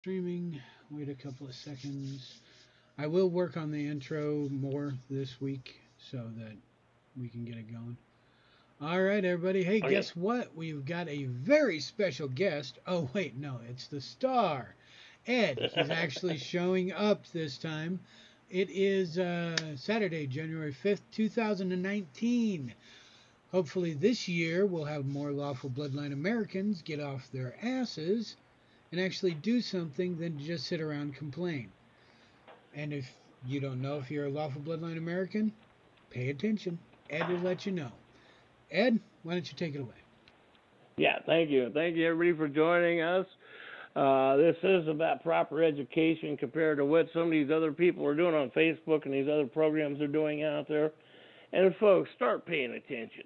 Streaming. Wait a couple of seconds. I will work on the intro more this week so that we can get it going. All right, everybody. Hey, Okay. guess what? We've got a very special guest. Oh, wait, no, it's the star, Ed. He's actually showing up this time. It is Saturday, January 5th, 2019. Hopefully, this year we'll have more lawful bloodline Americans get off their asses and actually do something than just sit around and complain. And if you don't know if you're a lawful bloodline American, pay attention. Ed will let you know. Ed, why don't you take it away? Yeah, thank you. Thank you, everybody, for joining us. This is about proper education compared to what some of these other people are doing on Facebook and these other programs are doing out there. And, folks, start paying attention.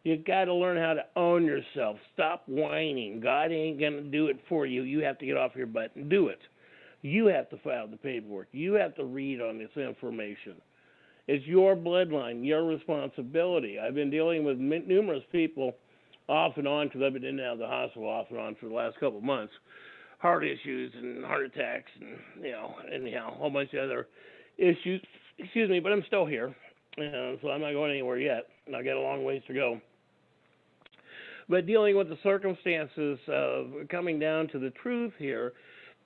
You got to learn how to own yourself. Stop whining. God ain't going to do it for you. You have to get off your butt and do it. You have to file the paperwork. You have to read on this information. It's your bloodline, your responsibility. I've been dealing with numerous people off and on because I've been in and out of the hospital off and on for the last couple of months. Heart issues and heart attacks and a whole bunch of other issues. Excuse me, but I'm still here, so I'm not going anywhere yet. And I got a long ways to go. But dealing with the circumstances of coming down to the truth here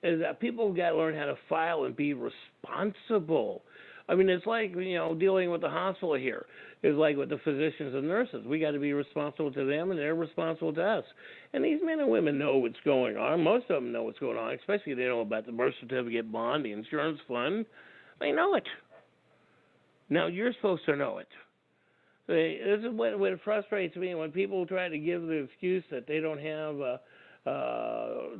is that people got to learn how to file and be responsible. I mean, it's like, dealing with the hospital here. It's like with the physicians and nurses. We got to be responsible to them, and they're responsible to us. And these men and women know what's going on. Most of them know what's going on, especially if they know about the birth certificate bond, the insurance fund. They know it. Now, you're supposed to know it. This is what frustrates me when people try to give the excuse that they don't have,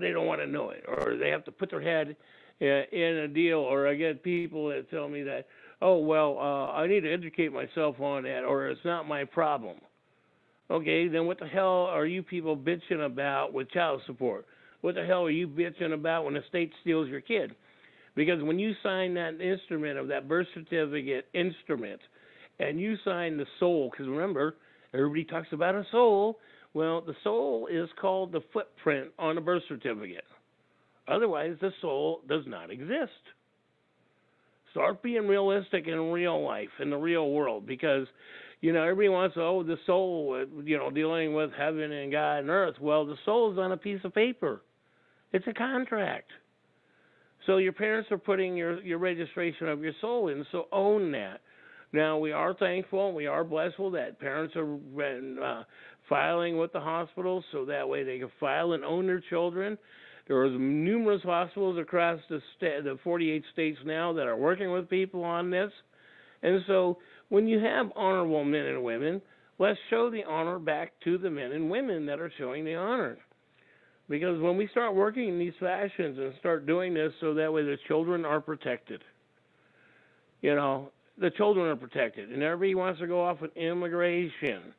they don't want to know it, or they have to put their head in a deal. Or I get people that tell me that, oh well, I need to educate myself on that, or it's not my problem. Okay, then what the hell are you people bitching about with child support? What the hell are you bitching about when the state steals your kid? Because when you sign that instrument of that birth certificate instrument, and you sign the soul, because remember, everybody talks about a soul. Well, the soul is called the footprint on a birth certificate. Otherwise, the soul does not exist. Start being realistic in real life, in the real world, because, everybody wants, the soul, dealing with heaven and God and earth. Well, the soul is on a piece of paper. It's a contract. So your parents are putting your registration of your soul in, so own that. Now, we are thankful and we are blessed that parents are filing with the hospitals so that way they can file and own their children. There are numerous hospitals across the 48 states now that are working with people on this. And so when you have honorable men and women, let's show the honor back to the men and women that are showing the honor. Because when we start working in these fashions and start doing this so that way the children are protected, the children are protected. And everybody wants to go off with immigration.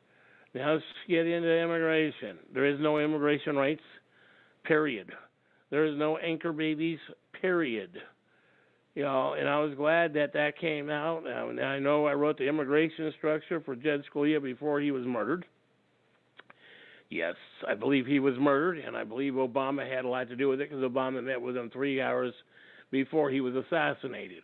Now let's get into immigration. There is no immigration rights, period. There is no anchor babies, period. And I was glad that came out. I know I wrote the immigration structure for Jed Scalia before he was murdered. Yes, I believe he was murdered, and I believe Obama had a lot to do with it because Obama met with him 3 hours before he was assassinated.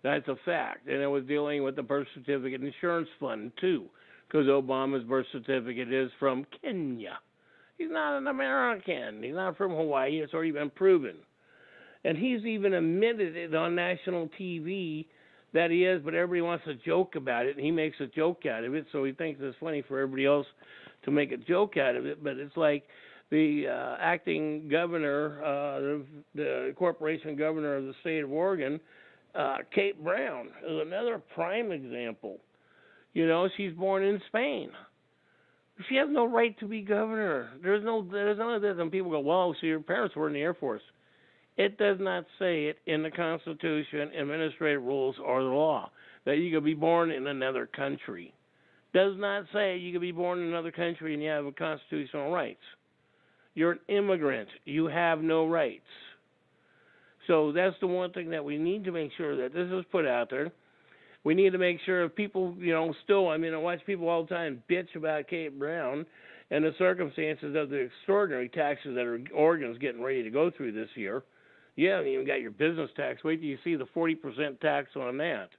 That's a fact. And it was dealing with the birth certificate insurance fund, too, because Obama's birth certificate is from Kenya. He's not an American. He's not from Hawaii. It's already been proven. And he's even admitted it on national TV that he is, but everybody wants to joke about it, and he makes a joke out of it, so he thinks it's funny for everybody else to make a joke out of it. But it's like the acting governor, the corporation governor of the state of Oregon, Kate Brown, is another prime example. She's born in Spain. She has no right to be governor. There's none of this. And people go, well, so your parents were in the Air Force. It does not say it in the Constitution, administrative rules, or the law that you could be born in another country. Does not say you could be born in another country and you have constitutional rights. You're an immigrant. You have no rights. So that's the one thing that we need to make sure that this is put out there. We need to make sure if people, I watch people all the time bitch about Kate Brown and the circumstances of the extraordinary taxes that Oregon's getting ready to go through this year. You haven't even got your business tax. Wait till you see the 40% tax on that.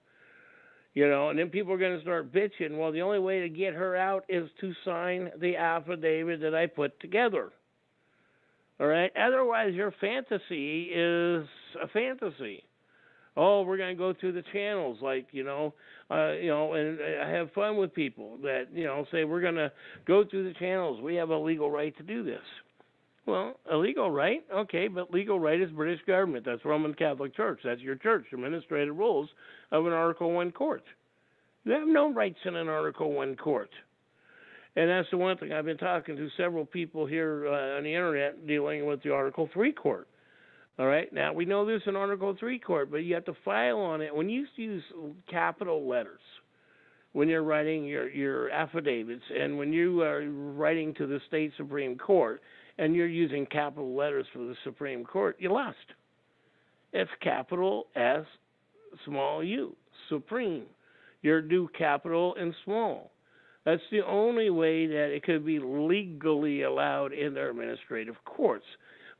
And then people are going to start bitching. Well, the only way to get her out is to sign the affidavit that I put together. All right? Otherwise, your fantasy is a fantasy. Oh, we're going to go through the channels, and I have fun with people that, say we're going to go through the channels. We have a legal right to do this. Well, a legal right? Okay, but legal right is British government. That's Roman Catholic Church. That's your church. Administrative rules of an Article I court. You have no rights in an Article I court. And that's the one thing. I've been talking to several people here on the internet dealing with the Article III court. All right? Now, we know this in Article III court, but you have to file on it. When you use capital letters, when you're writing your affidavits, and when you are writing to the state Supreme Court, and you're using capital letters for the Supreme Court, you lost. It's capital S, small u, Supreme. You're due capital and small. That's the only way that it could be legally allowed in their administrative courts.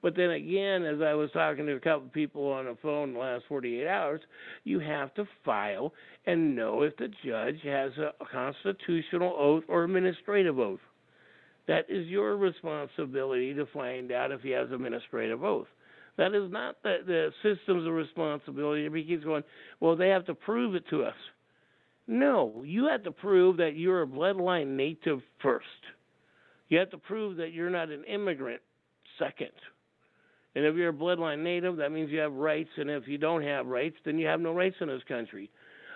But then again, as I was talking to a couple of people on the phone in the last 48 hours, you have to file and know if the judge has a constitutional oath or administrative oath. That is your responsibility to find out if he has administrative oath. That is not the system's responsibility. He keeps going, well, they have to prove it to us. No, you have to prove that you're a bloodline native first. You have to prove that you're not an immigrant second. And if you're a bloodline native, that means you have rights. And if you don't have rights, then you have no rights in this country.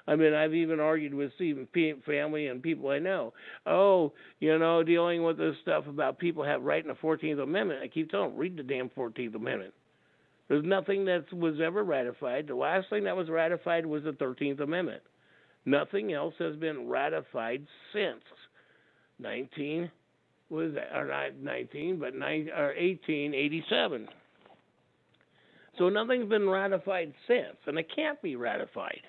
I mean, I've even argued with Stephen family and people I know. Dealing with this stuff about people have right in the 14th Amendment. I keep telling them, read the damn 14th Amendment. There's nothing that was ever ratified. The last thing that was ratified was the 13th Amendment. Nothing else has been ratified since 1887. So nothing's been ratified since, and it can't be ratified.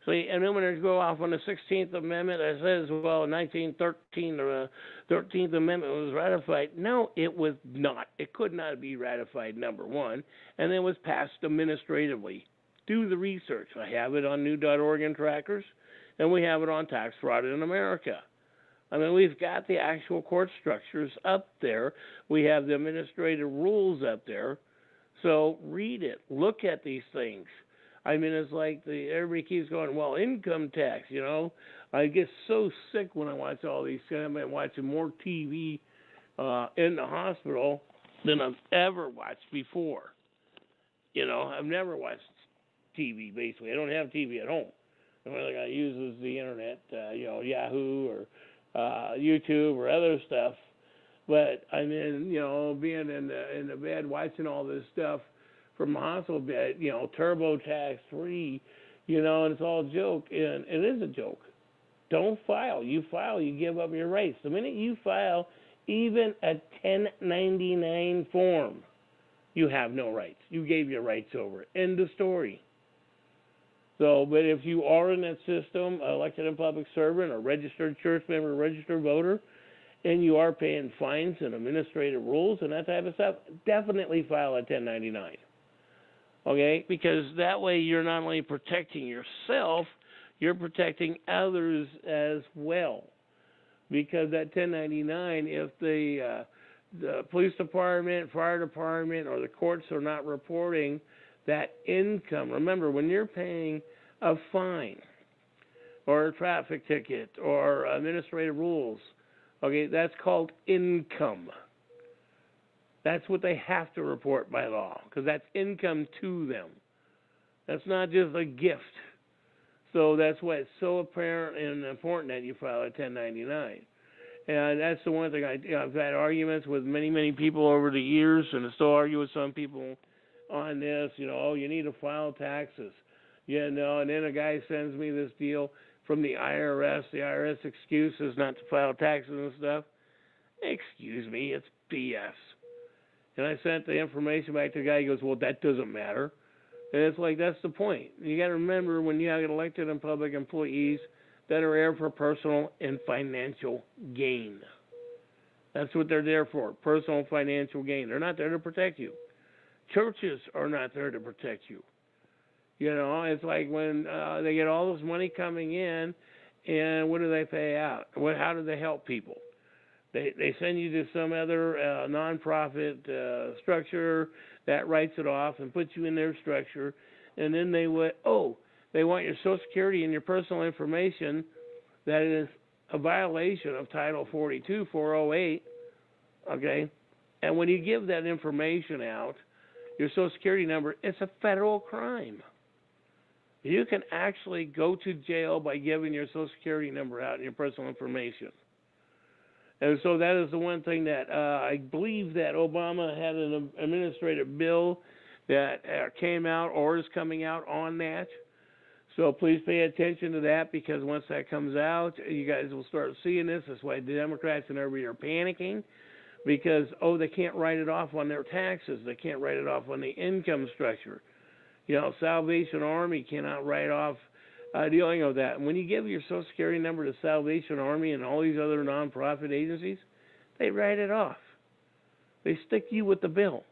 So, and then when they go off on the 16th Amendment, it says, well, 1913, the 13th Amendment was ratified. No, it was not. It could not be ratified, number one, and then was passed administratively. Do the research. I have it on new.org and trackers, and we have it on Tax Fraud in America. I mean, we've got the actual court structures up there. We have the administrative rules up there. So read it. Look at these things. I mean, it's like everybody keeps going, well, income tax, I get so sick when I watch all these things. I've been watching more TV in the hospital than I've ever watched before. I've never watched TV, basically. I don't have TV at home. The only thing I use is the internet, Yahoo or YouTube or other stuff. But I mean, being in the bed watching all this stuff from the hospital bed, TurboTax free, and it's all a joke, and it is a joke. Don't file. You file, you give up your rights. The minute you file even a 1099 form, you have no rights. You gave your rights over. End of story. So, but if you are in that system, elected and public servant, a registered church member, a registered voter, and you are paying fines and administrative rules and that type of stuff, definitely file a 1099. Okay? Because that way you're not only protecting yourself, you're protecting others as well. Because that 1099, if the police department, fire department, or the courts are not reporting that income, remember, when you're paying a fine or a traffic ticket or administrative rules, okay, that's called income. That's what they have to report by law, because that's income to them. That's not just a gift. So that's why it's so apparent and important that you file a 1099. And that's the one thing I've had arguments with many people over the years, and I still argue with some people on this. You need to file taxes. And then a guy sends me this deal from the IRS. The IRS excuse is not to file taxes and stuff. Excuse me, it's BS. And I sent the information back to the guy. He goes, well, that doesn't matter. And it's like, that's the point. You got to remember, when you have elected and public employees that are there for personal and financial gain. That's what they're there for, personal and financial gain. They're not there to protect you. Churches are not there to protect you. You know, it's like when they get all this money coming in, and what do they pay out? How do they help people? They send you to some other nonprofit structure that writes it off and puts you in their structure, and then they want your Social Security and your personal information. That is a violation of Title 42, 408. Okay, and when you give that information out, your Social Security number, it's a federal crime. You can actually go to jail by giving your Social Security number out and your personal information. And so that is the one thing that I believe that Obama had an administrative bill that came out or is coming out on that. So please pay attention to that, because once that comes out, you guys will start seeing this. That's why the Democrats and everybody are panicking, because, they can't write it off on their taxes. They can't write it off on the income structure. You know, Salvation Army cannot write off dealing with that. And when you give your Social Security number to Salvation Army and all these other nonprofit agencies, they write it off. They stick you with the bill.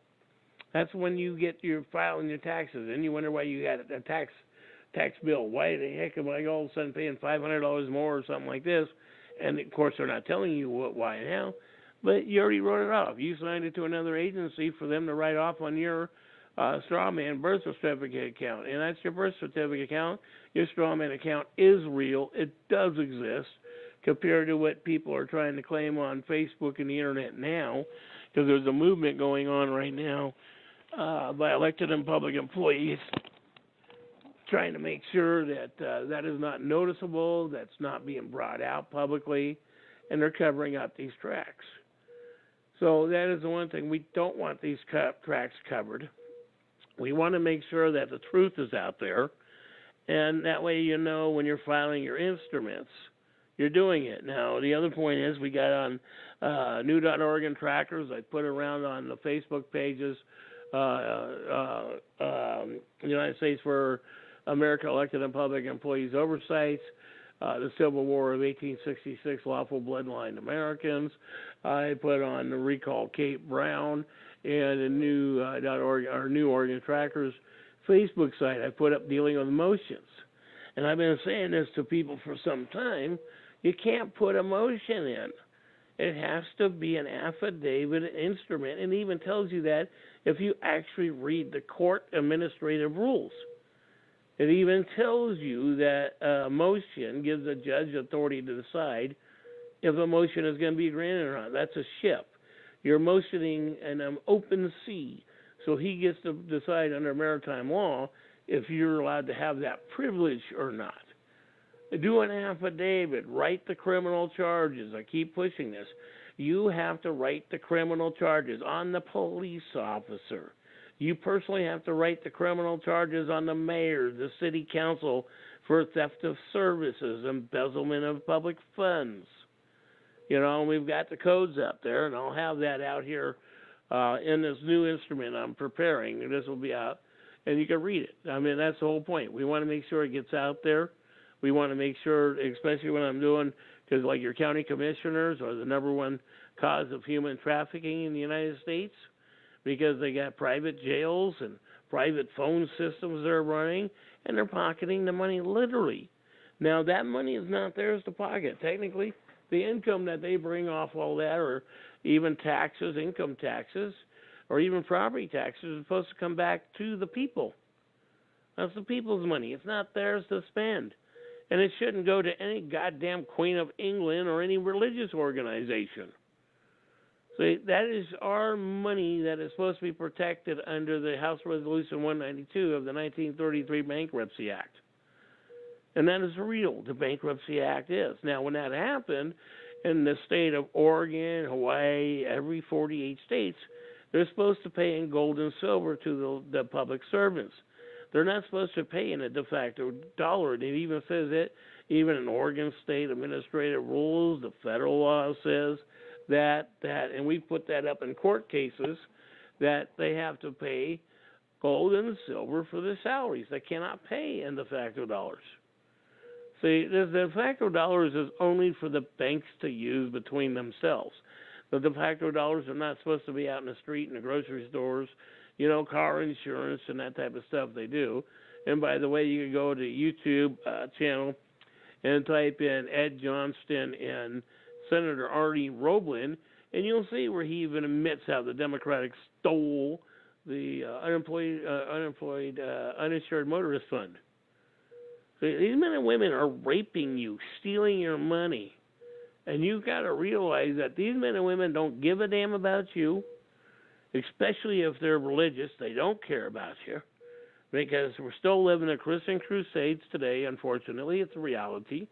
That's when you get your filing your taxes, and you wonder why you got a tax bill. Why the heck am I all of a sudden paying $500 more or something like this? And of course, they're not telling you why and how, but you already wrote it off. You signed it to another agency for them to write off on your straw man birth certificate account, and that's your birth certificate account. Your straw man account is real. It does exist, compared to what people are trying to claim on Facebook and the internet now, because there's a movement going on right now by elected and public employees trying to make sure that that is not noticeable, that's not being brought out publicly, and they're covering up these tracks. So that is the one thing. We don't want these tracks covered. We want to make sure that the truth is out there, and that way you know when you're filing your instruments, you're doing it. Now, the other point is we got on new.Oregon trackers. I put around on the Facebook pages, United States for America Elected and Public Employees Oversights, the Civil War of 1866 Lawful Bloodline Americans. I put on the Recall Kate Brown, and the new New Oregon Trackers Facebook site. I put up dealing with emotions. And I've been saying this to people for some time. You can't put emotion in. It has to be an affidavit instrument, and it even tells you that if you actually read the court administrative rules. It even tells you that a motion gives a judge authority to decide if a motion is going to be granted or not. That's a ship. You're motioning in an open sea, so he gets to decide under maritime law if you're allowed to have that privilege or not. Do an affidavit. Write the criminal charges. I keep pushing this. You have to write the criminal charges on the police officer. You personally have to write the criminal charges on the mayor, the city council, for theft of services, embezzlement of public funds. You know, we've got the codes out there, and I'll have that out here in this new instrument I'm preparing. This will be out, and you can read it. I mean, that's the whole point. We want to make sure it gets out there. We want to make sure, especially when I'm doing, because like your county commissioners are the number one cause of human trafficking in the United States, because they got private jails and private phone systems they're running, and they're pocketing the money literally. Now, that money is not theirs to pocket. Technically, the income that they bring off all that, or even taxes, income taxes, or even property taxes, is supposed to come back to the people. That's the people's money. It's not theirs to spend. And it shouldn't go to any goddamn Queen of England or any religious organization. See, that is our money that is supposed to be protected under the House Resolution 192 of the 1933 Bankruptcy Act. And that is real. The Bankruptcy Act is. Now, when that happened, in the state of Oregon, Hawaii, every 48 states, they're supposed to pay in gold and silver to the public servants. They're not supposed to pay in a de facto dollar. It even says it, even in Oregon state administrative rules, the federal law says that, and we put that up in court cases, that they have to pay gold and silver for their salaries. They cannot pay in de facto dollars. See, the de facto dollars is only for the banks to use between themselves. The de facto dollars are not supposed to be out in the street in the grocery stores car insurance and that type of stuff they do. And by the way, you can go to YouTube channel and type in Ed Johnston and Senator Arnie Roblin, and you'll see where he even admits how the Democrats stole the uninsured motorist fund. So these men and women are raping you, stealing your money. And you've got to realize that these men and women don't give a damn about you, especially if they're religious. They don't care about you, because we're still living in Christian crusades today, unfortunately. It's a reality.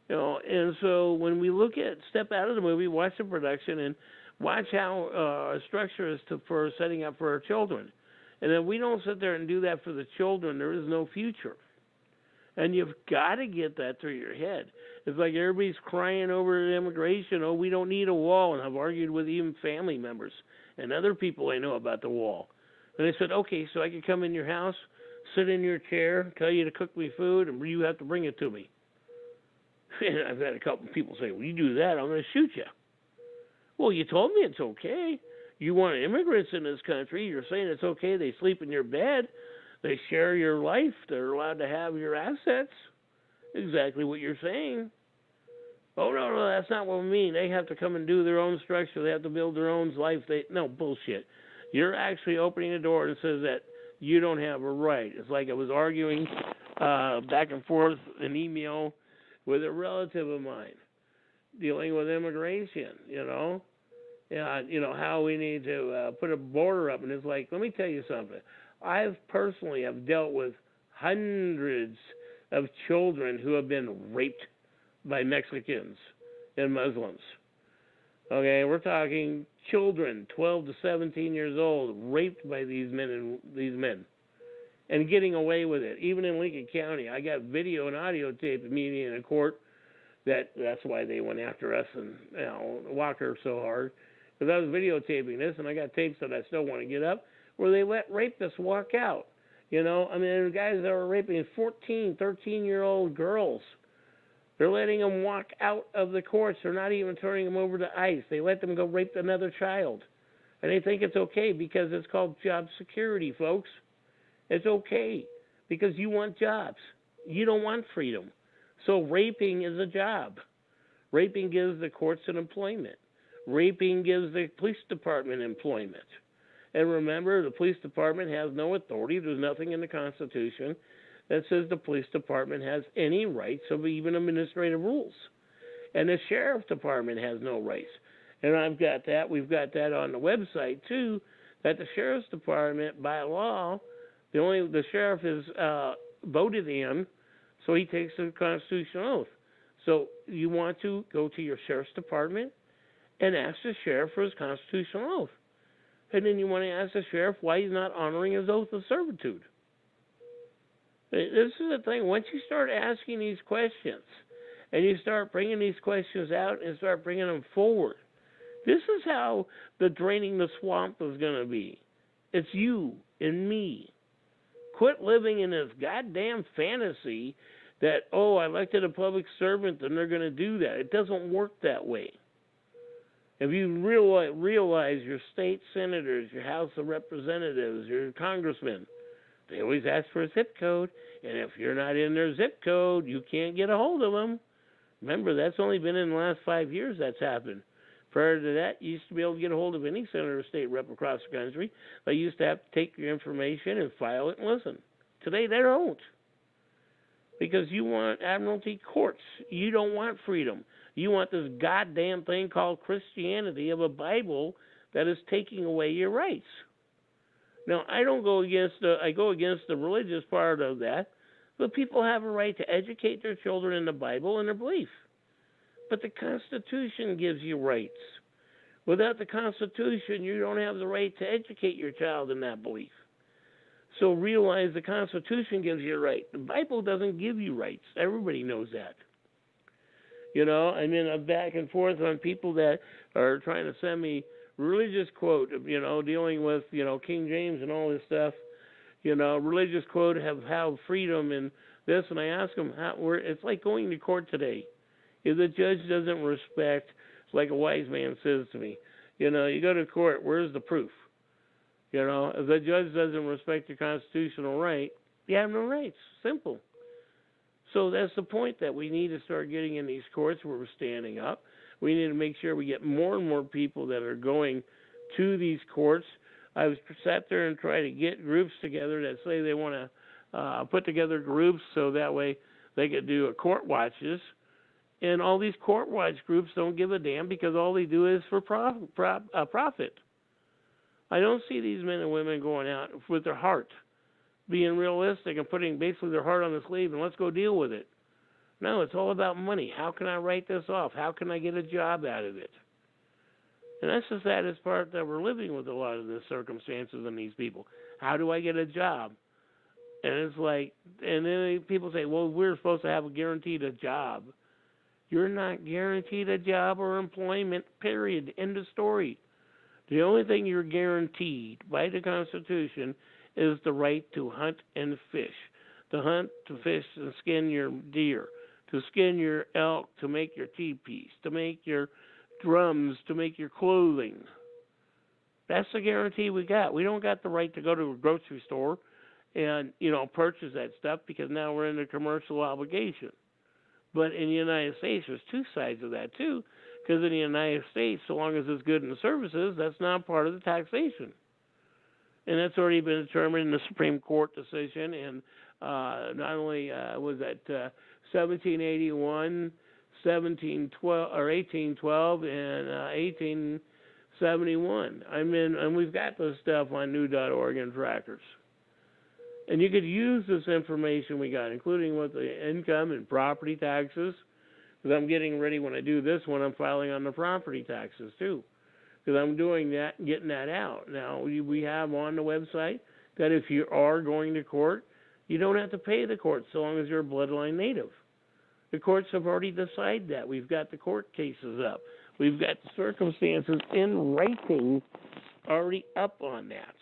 And so when we step out of the movie, watch the production, and watch how a structure is for setting up for our children. And if we don't sit there and do that for the children, there is no future. And you've got to get that through your head. It's like everybody's crying over immigration. Oh, we don't need a wall. And I've argued with even family members and other people I know about the wall. And they said, okay, so I can come in your house, sit in your chair, tell you to cook me food, and you have to bring it to me. And I've had a couple of people say, well, you do that, I'm going to shoot you. Well, you told me it's okay. You want immigrants in this country. You're saying it's okay. They sleep in your bed. They share your life. They're allowed to have your assets. Exactly what you're saying. Oh, no, that's not what we mean. They have to come and do their own structure. They have to build their own life. No, bullshit. You're actually opening the door and says that you don't have a right. It's like I was arguing back and forth in email with a relative of mine dealing with immigration, how we need to put a border up. And it's like, let me tell you something. I've personally have dealt with hundreds of children who have been raped by Mexicans and Muslims. Okay, we're talking children, 12 to 17 years old, raped by these men, and getting away with it. Even in Lincoln County, I got video and audio tape of me in a court. That's why they went after us and Walker so hard, because I was videotaping this, and I got tapes that I still want to get up, where they let rapists walk out. The guys that were raping 14, 13-year-old girls, they're letting them walk out of the courts. They're not even turning them over to ICE. They let them go rape another child. And they think it's okay because it's called job security, folks. It's okay because you want jobs. You don't want freedom. So raping is a job. Raping gives the courts an employment. Raping gives the police department employment. And remember, the police department has no authority. There's nothing in the Constitution that says the police department has any rights of even administrative rules. And the sheriff's department has no rights. And I've got that. We've got that on the website, too, that the sheriff's department, by law, the sheriff is voted in, so he takes the constitutional oath. So you want to go to your sheriff's department and ask the sheriff for his constitutional oath. And then you want to ask the sheriff why he's not honoring his oath of servitude. This is the thing. Once you start asking these questions, and you start bringing these questions out and start bringing them forward, this is how the draining the swamp is going to be. It's you and me. Quit living in this goddamn fantasy that, I elected a public servant and they're going to do that. It doesn't work that way. If you realize your state senators, your House of Representatives, your congressmen, they always ask for a zip code. And if you're not in their zip code, you can't get a hold of them. Remember, that's only been in the last 5 years that's happened. Prior to that, you used to be able to get a hold of any senator or state rep across the country. They used to have to take your information and file it and listen. Today, they don't. Because you want admiralty courts. You don't want freedom. You want this goddamn thing called Christianity of a Bible that is taking away your rights. Now, I go against the religious part of that, but people have a right to educate their children in the Bible and their belief. But the Constitution gives you rights. Without the Constitution, you don't have the right to educate your child in that belief. So realize the Constitution gives you a right. The Bible doesn't give you rights. Everybody knows that. I'm back and forth on people that are trying to send me religious quote, dealing with, King James and all this stuff, religious quote have freedom and this, and I ask them, it's like going to court today. If the judge doesn't respect, like a wise man says to me, you go to court, where's the proof? You know, if the judge doesn't respect your constitutional right, you have no rights. Simple. So that's the point, that we need to start getting in these courts where we're standing up. We need to make sure we get more and more people that are going to these courts. I've sat there and tried to get groups together that say they want to put together groups so that way they could do a court watches. And all these court watch groups don't give a damn because all they do is for profit. I don't see these men and women going out with their heart, being realistic and putting basically their heart on the sleeve and let's go deal with it. No, it's all about money. How can I write this off? How can I get a job out of it? And that's the saddest part that we're living with a lot of the circumstances and these people. How do I get a job? And it's like, and then people say, well, we're supposed to have a guaranteed a job. You're not guaranteed a job or employment, period. End of story. The only thing you're guaranteed by the Constitution is the right to hunt and fish. To hunt, to fish, and skin your deer. To skin your elk, to make your teepees, to make your drums, to make your clothing. That's the guarantee we got. We don't got the right to go to a grocery store and, purchase that stuff because now we're in a commercial obligation. But in the United States, there's two sides of that, too. Because in the United States, so long as it's good in the services, that's not part of the taxation. And that's already been determined in the Supreme Court decision. And not only was that 1781, 1712, or 1812, and 1871. And we've got this stuff on new.org and trackers. And you could use this information we got, including with the income and property taxes, because I'm getting ready when I do this one, I'm filing on the property taxes too, because I'm doing that and getting that out. Now, we have on the website that if you are going to court, you don't have to pay the court so long as you're a bloodline native. The courts have already decided that. We've got the court cases up. We've got the circumstances in writing already up on that.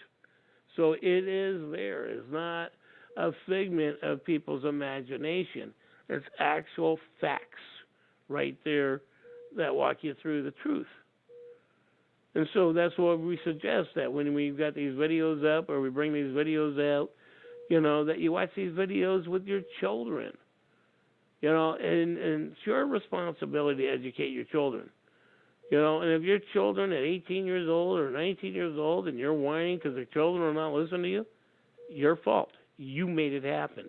So it is there. It's not a figment of people's imagination. It's actual facts right there that walk you through the truth. And so that's what we suggest, that when we've got these videos up or we bring these videos out, that you watch these videos with your children. And it's your responsibility to educate your children. And if your children at 18 years old or 19 years old and you're whining because the children are not listening to you, your fault. You made it happen.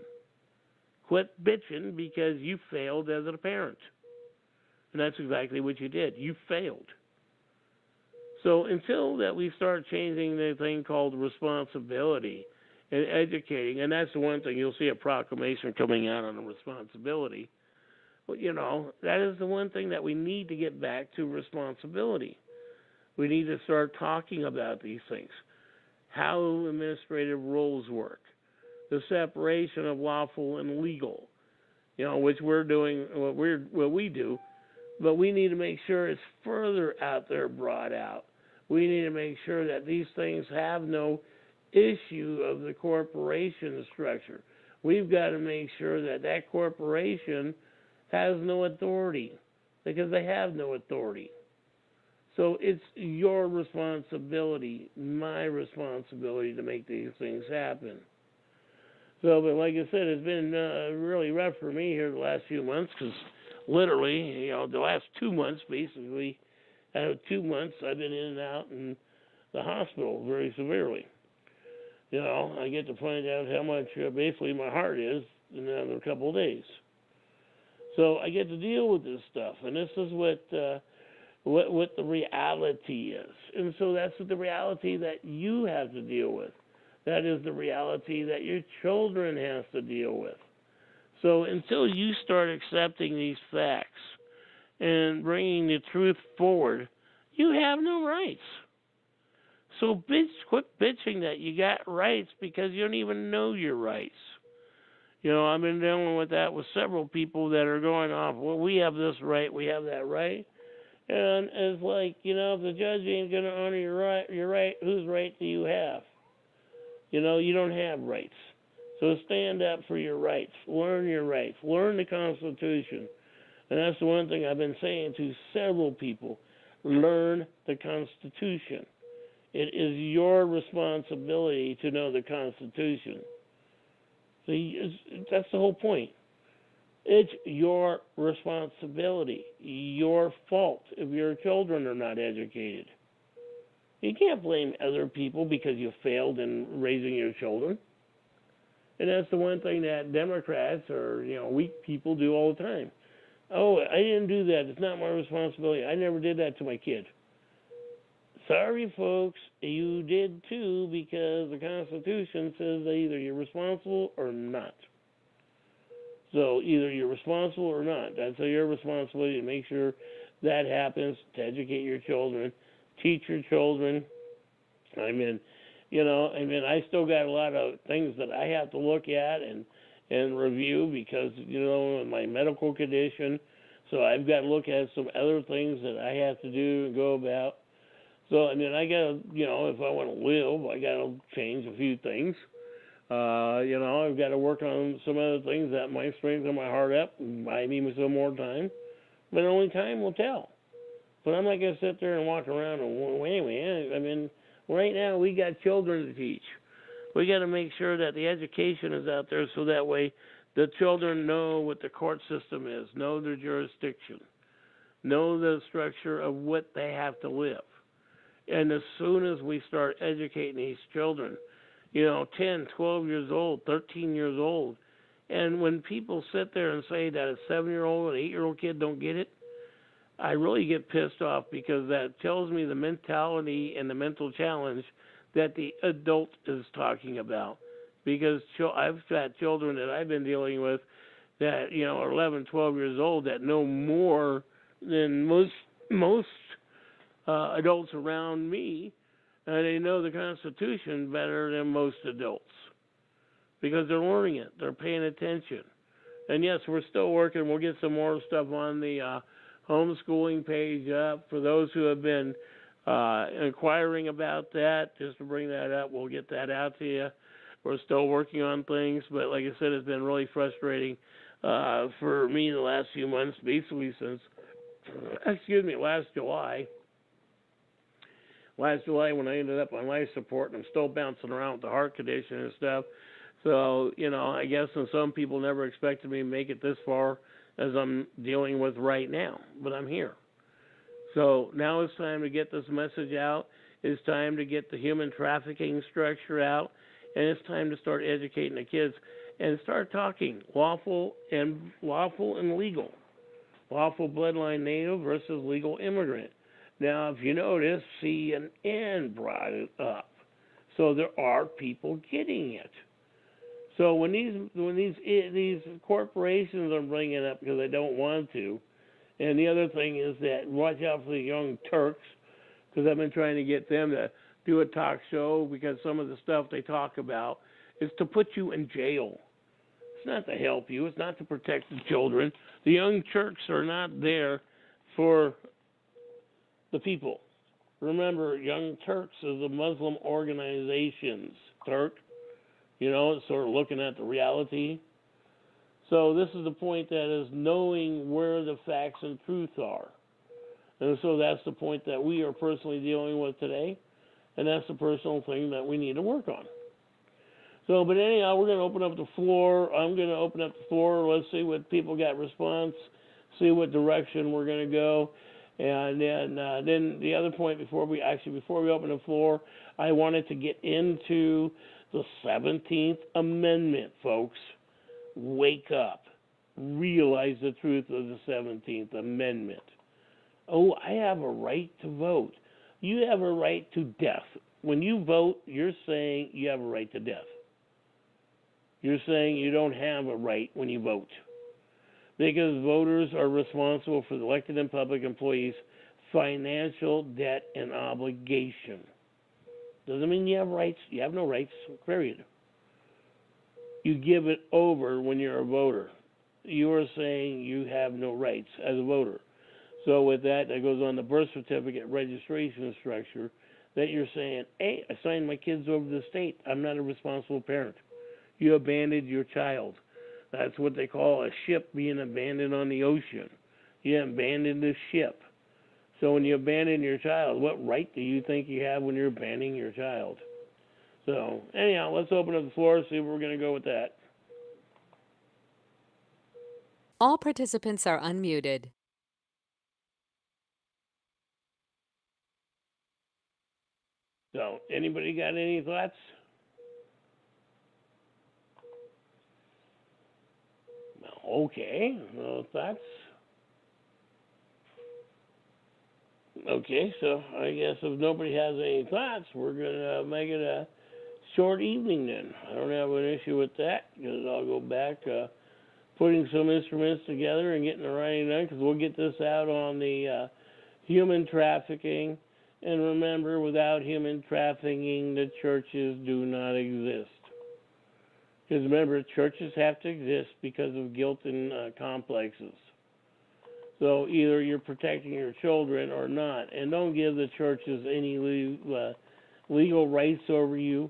Quit bitching because you failed as a parent. And that's exactly what you did. You failed. So until that we start changing the thing called responsibility and educating, and that's the one thing, you'll see a proclamation coming out on the responsibility. But, that is the one thing that we need to get back to, responsibility. We need to start talking about these things. How administrative rules work. The separation of lawful and legal. Which we're doing, what we do. But we need to make sure it's further out there brought out. We need to make sure that these things have no issue of the corporation structure. We've got to make sure that that corporation has no authority, because they have no authority. So it's your responsibility, my responsibility, to make these things happen. So, but like I said, it's been really rough for me here the last few months, because literally, the last 2 months, basically, out of 2 months, I've been in and out in the hospital very severely. I get to find out how much basically my heart is in another couple of days. So I get to deal with this stuff, and this is what the reality is. And so that's the reality that you have to deal with. That is the reality that your children have to deal with. So until you start accepting these facts and bringing the truth forward, you have no rights. So quit bitching that you got rights because you don't even know your rights. I've been dealing with that with several people that are going off, well, we have this right, we have that right. And it's like, if the judge ain't going to honor your right, whose right do you have? You don't have rights. So stand up for your rights. Learn your rights. Learn the Constitution. And that's the one thing I've been saying to several people. Learn the Constitution. It is your responsibility to know the Constitution. See, that's the whole point. It's your responsibility, your fault if your children are not educated. You can't blame other people because you failed in raising your children. And that's the one thing that Democrats or weak people do all the time. Oh, I didn't do that. It's not my responsibility. I never did that to my kid. Sorry, folks, you did too, because the Constitution says that either you're responsible or not. So either you're responsible or not. That's your responsibility to make sure that happens, to educate your children, teach your children. I still got a lot of things that I have to look at and review because, of my medical condition. So I've got to look at some other things that I have to do and go about. So, I got to, if I want to live, I got to change a few things. I've got to work on some other things that might strengthen my heart up, might need some more time. But only time will tell. But I'm not going to sit there and walk around and wait. Right now we got children to teach. We got to make sure that the education is out there so that way the children know what the court system is, know their jurisdiction, know the structure of what they have to live. And as soon as we start educating these children, 10, 12 years old, 13 years old, and when people sit there and say that a 7-year-old and 8-year-old kid don't get it, I really get pissed off because that tells me the mentality and the mental challenge that the adult is talking about. Because I've got children that I've been dealing with that, are 11, 12 years old that know more than most adults around me, and they know the Constitution better than most adults because they're learning it. They're paying attention. And yes, we're still working. We'll get some more stuff on the homeschooling page up for those who have been inquiring about that. Just to bring that up, we'll get that out to you. We're still working on things, but like I said, it's been really frustrating for me the last few months, basically since, last July. Last July when I ended up on life support, and I'm still bouncing around with the heart condition and stuff. So, I guess some people never expected me to make it this far as I'm dealing with right now, but I'm here. So now it's time to get this message out. It's time to get the human trafficking structure out, and it's time to start educating the kids and start talking lawful and legal. Lawful bloodline native versus legal immigrant. Now, if you notice, CNN brought it up. So there are people getting it. So when these corporations are bringing it up because they don't want to, and the other thing is that watch out for the Young Turks, because I've been trying to get them to do a talk show because some of the stuff they talk about is to put you in jail. It's not to help you. It's not to protect the children. The Young Turks are not there for the people. Remember, Young Turks is a Muslim organization's Turk. It's sort of looking at the reality. So this is the point that is knowing where the facts and truth are. And so that's the point that we are personally dealing with today. And that's the personal thing that we need to work on. So, but anyhow, we're going to open up the floor. I'm going to open up the floor. Let's see what people got response, see what direction we're going to go. And then the other point before we open the floor, I wanted to get into the 17th Amendment, folks. Wake up. Realize the truth of the 17th Amendment. Oh, I have a right to vote. You have a right to death. When you vote, you're saying you have a right to death. You're saying you don't have a right when you vote. Because voters are responsible for the elected and public employees' financial debt and obligation. Doesn't mean you have rights. You have no rights, period. You give it over when you're a voter. You are saying you have no rights as a voter. So with that goes on the birth certificate registration structure that you're saying, hey, I signed my kids over to the state. I'm not a responsible parent. You abandoned your child. That's what they call a ship being abandoned on the ocean. You abandoned the ship. So when you abandon your child, what right do you think you have when you're abandoning your child? So anyhow, let's open up the floor, see where we're going to go with that. All participants are unmuted. So anybody got any thoughts? Okay, no thoughts. Okay, so I guess if nobody has any thoughts, we're gonna make it a short evening then. I don't have an issue with that because I'll go back putting some instruments together and getting the writing done because we'll get this out on the human trafficking. And remember, without human trafficking, the churches do not exist. Because remember, churches have to exist because of guilt and complexes. So either you're protecting your children or not. And don't give the churches any legal rights over you.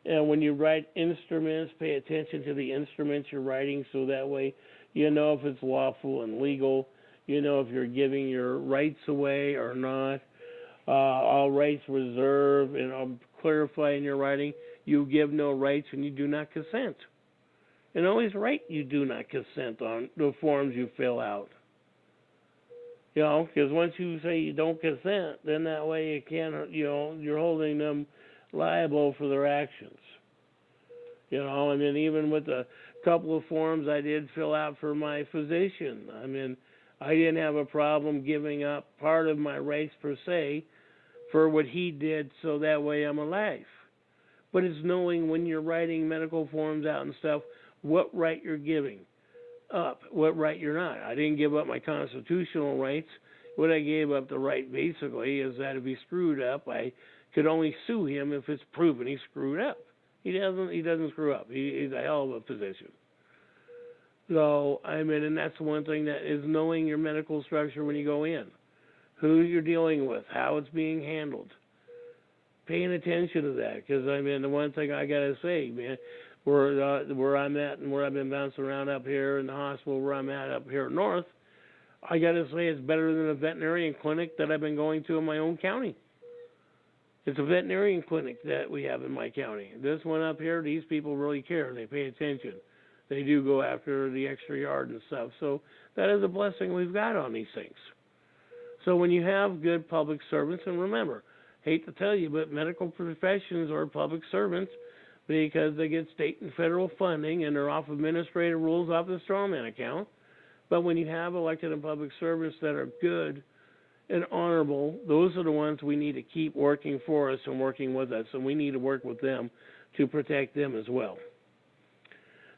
And when you write instruments, pay attention to the instruments you're writing so that way you know if it's lawful and legal. You know if you're giving your rights away or not. All rights reserved, and I'll clarify in your writing, you give no rights and you do not consent. And always write you do not consent on the forms you fill out. You know, because once you say you don't consent, then that way you can't, you're holding them liable for their actions. You know, and then even with a couple of forms I did fill out for my physician, I mean, I didn't have a problem giving up part of my rights per se for what he did so that way I'm alive. But it's knowing when you're writing medical forms out and stuff, what right you're giving up, what right you're not. I didn't give up my constitutional rights. What I gave up the right basically is that if he screwed up, I could only sue him if it's proven he screwed up. He doesn't screw up. He's a hell of a physician. So, I mean, and that's one thing that is knowing your medical structure when you go in. Who you're dealing with, how it's being handled. Paying attention to that, because I mean, the one thing I gotta say, man, where I'm at and where I've been bouncing around up here in the hospital where I'm at up here north, I gotta say it's better than a veterinarian clinic that I've been going to in my own county. It's a veterinarian clinic that we have in my county. This one up here, these people really care. They pay attention. They do go after the extra yard and stuff. So that is a blessing we've got on these things. So when you have good public servants, and remember, hate to tell you, but medical professions are public servants because they get state and federal funding and they're off administrative rules off the strawman account. But when you have elected and public servants that are good and honorable, those are the ones we need to keep working for us and working with us, and we need to work with them to protect them as well.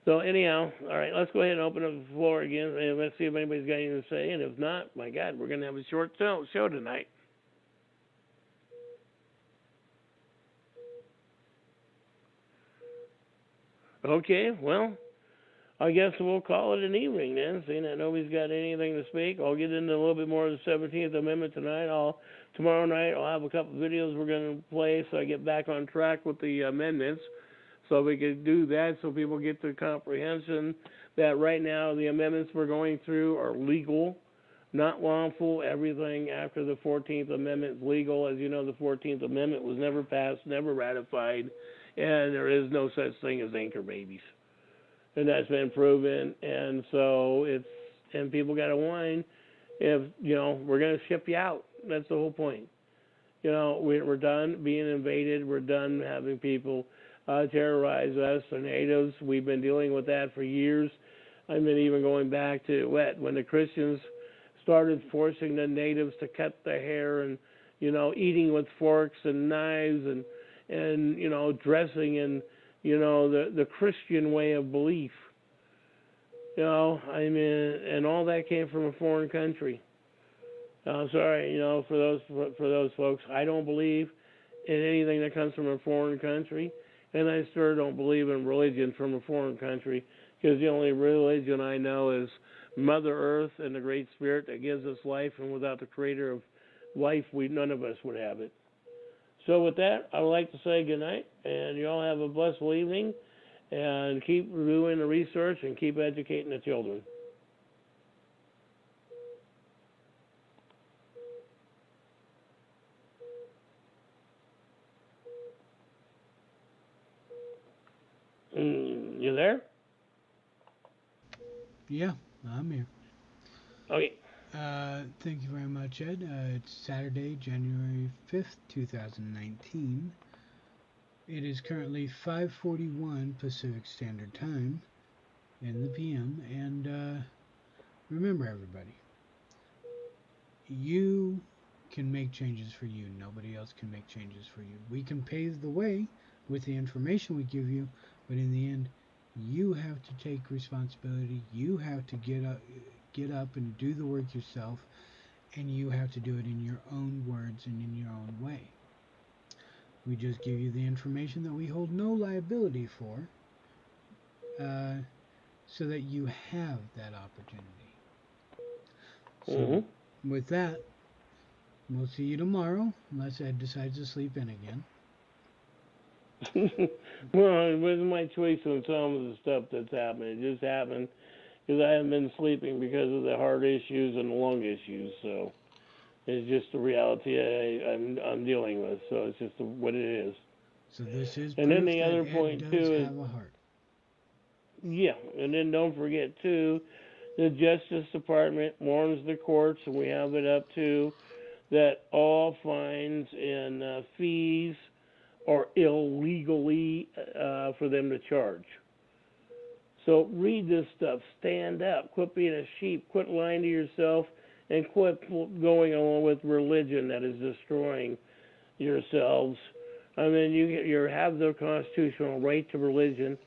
So anyhow, all right, let's go ahead and open up the floor again, and let's see if anybody's got anything to say. And if not, my God, we're going to have a short show tonight. Okay, well, I guess we'll call it an evening then, seeing that nobody's got anything to speak. I'll get into a little bit more of the 17th Amendment tonight. Tomorrow night I'll have a couple of videos we're going to play so I get back on track with the amendments. So we could do that so people get the comprehension that right now the amendments we're going through are legal, not lawful. Everything after the 14th Amendment is legal. As you know, the 14th Amendment was never passed, never ratified, and there is no such thing as anchor babies. And that's been proven. And so and people got to whine if, we're going to ship you out. That's the whole point. We're done being invaded. We're done having people terrorize us, the natives. We've been dealing with that for years. I mean, even going back to when the Christians started forcing the natives to cut their hair and, eating with forks and knives and dressing in, the Christian way of belief. And all that came from a foreign country. I'm sorry, for those folks, I don't believe in anything that comes from a foreign country. And I sure don't believe in religion from a foreign country, because the only religion I know is Mother Earth and the Great Spirit that gives us life, and without the Creator of life, none of us would have it. So with that, I would like to say good night, and you all have a blessed evening, and keep doing the research and keep educating the children. You there? Yeah, I'm here. Okay. Thank you very much, Ed. It's Saturday, January 5th, 2019. It is currently 5:41 Pacific Standard Time in the PM, and remember, everybody, you can make changes for you. Nobody else can make changes for you. We can pave the way with the information we give you, but in the end, you have to take responsibility. You have to get up and do the work yourself, and you have to do it in your own words and in your own way. We just give you the information that we hold no liability for, so that you have that opportunity. So, with that, we'll see you tomorrow, unless Ed decides to sleep in again. Well, it wasn't my choice on some of the stuff that's happened. It just happened because I haven't been sleeping because of the heart issues and the lung issues. So it's just the reality I'm dealing with. So it's just what it is. So this is and proof then the that other Ed point does too is have a heart. yeah, and then don't forget too, the Justice Department warns the courts, and we have it up too, that all fines and fees are illegally for them to charge. So read this stuff. Stand up. Quit being a sheep. Quit lying to yourself, and quit going along with religion that is destroying yourselves. I mean, you have the constitutional right to religion.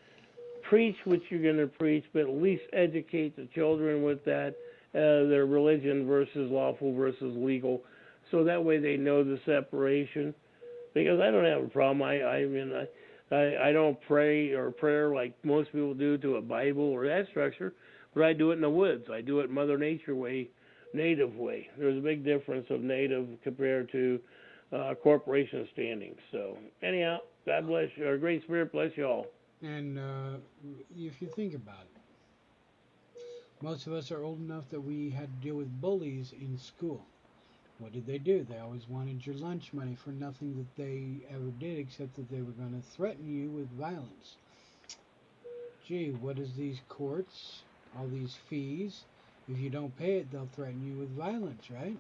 Preach what you're going to preach, but at least educate the children with that, their religion versus lawful versus legal, so that way they know the separation. Because I don't have a problem. I don't pray or prayer like most people do to a Bible or that structure, but I do it in the woods. I do it Mother Nature way, native way. There's a big difference of native compared to corporation standings. So anyhow, God bless you. Or Great Spirit bless you all. And if you think about it, most of us are old enough that we had to deal with bullies in school. What did they do? They always wanted your lunch money for nothing that they ever did, except that they were going to threaten you with violence. Gee, what is these courts? All these fees? If you don't pay it, they'll threaten you with violence, right?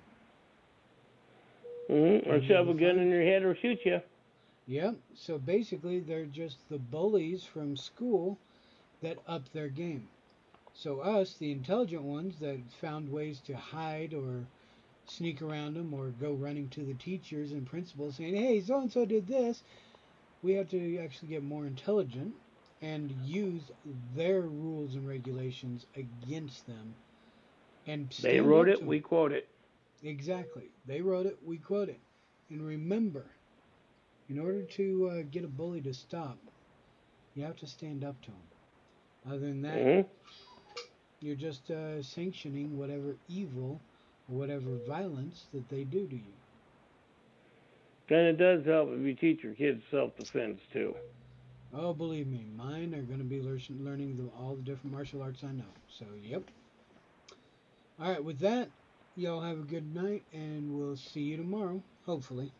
Or shove a gun in your head or shoot you. Yep. So basically, they're just the bullies from school that up their game. So us, the intelligent ones that found ways to hide or sneak around them or go running to the teachers and principals saying, hey, so-and-so did this, we have to actually get more intelligent and use their rules and regulations against them. And they wrote it, we quote it. Exactly. They wrote it, we quote it. And remember, in order to get a bully to stop, you have to stand up to him. Other than that, you're just sanctioning whatever evil or whatever violence that they do to you. And it does help if you teach your kids self-defense too. Oh, believe me, mine are going to be learning all the different martial arts I know. So, yep. All right, with that, y'all have a good night, and we'll see you tomorrow, hopefully.